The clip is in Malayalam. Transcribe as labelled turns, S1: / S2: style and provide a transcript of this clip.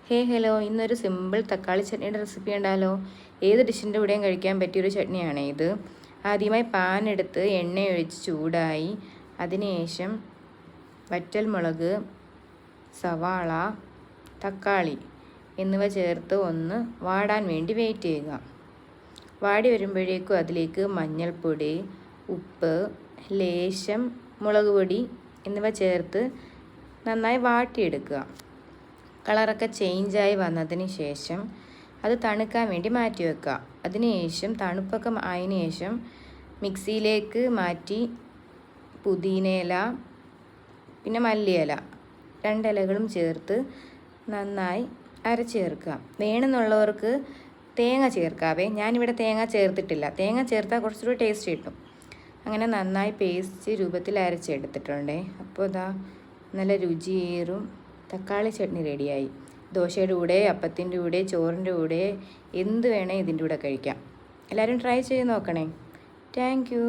S1: ഹലോ, ഇന്നൊരു സിമ്പിൾ തക്കാളി ചട്നിയുടെ റെസിപ്പി ഉണ്ടല്ലോ. ഏത് ഡിഷിൻ്റെ കൂടെയും കഴിക്കാൻ പറ്റിയൊരു ചട്നിയാണ് ഇത്. ആദ്യമായി പാൻ എടുത്ത് എണ്ണ ഒഴിച്ച് ചൂടായി അതിനുശേഷം വറ്റൽമുളക്, സവാള, തക്കാളി എന്നിവ ചേർത്ത് ഒന്ന് വാടാൻ വേണ്ടി വെയിറ്റ് ചെയ്യുക. വാടി വരുമ്പോഴേക്കും അതിലേക്ക് മഞ്ഞൾപ്പൊടി, ഉപ്പ്, ലേശം മുളക് പൊടി എന്നിവ ചേർത്ത് നന്നായി വാട്ടിയെടുക്കുക. കളറൊക്കെ ചേഞ്ചായി വന്നതിന് ശേഷം അത് തണുക്കാൻ വേണ്ടി മാറ്റി വെക്കുക. അതിനുശേഷം തണുപ്പൊക്കെ ആയതിനു ശേഷം മിക്സിയിലേക്ക് മാറ്റി പുതിനയില പിന്നെ മല്ലിയില 2 ഇലകളും ചേർത്ത് നന്നായി അരച്ച് ചേർക്കുക. വേണമെന്നുള്ളവർക്ക് തേങ്ങ ചേർക്കാവേ. ഞാനിവിടെ തേങ്ങ ചേർത്തിട്ടില്ല. തേങ്ങ ചേർത്താൽ കുറച്ചുകൂടി ടേസ്റ്റ് കിട്ടും. അങ്ങനെ നന്നായി പേസ്റ്റ് രൂപത്തിൽ അരച്ചെടുത്തിട്ടുണ്ടേ. അപ്പോൾ ഇതാ നല്ല രുചിയേറും തക്കാളി ചട്നി റെഡിയായി. ദോശയുടെ കൂടെ, അപ്പത്തിൻ്റെ കൂടെ, ചോറിൻ്റെ കൂടെ എന്ത് വേണേൽ ഇതിൻ്റെ കൂടെ കഴിക്കാം. എല്ലാവരും ട്രൈ ചെയ്ത് നോക്കണേ. Thank you.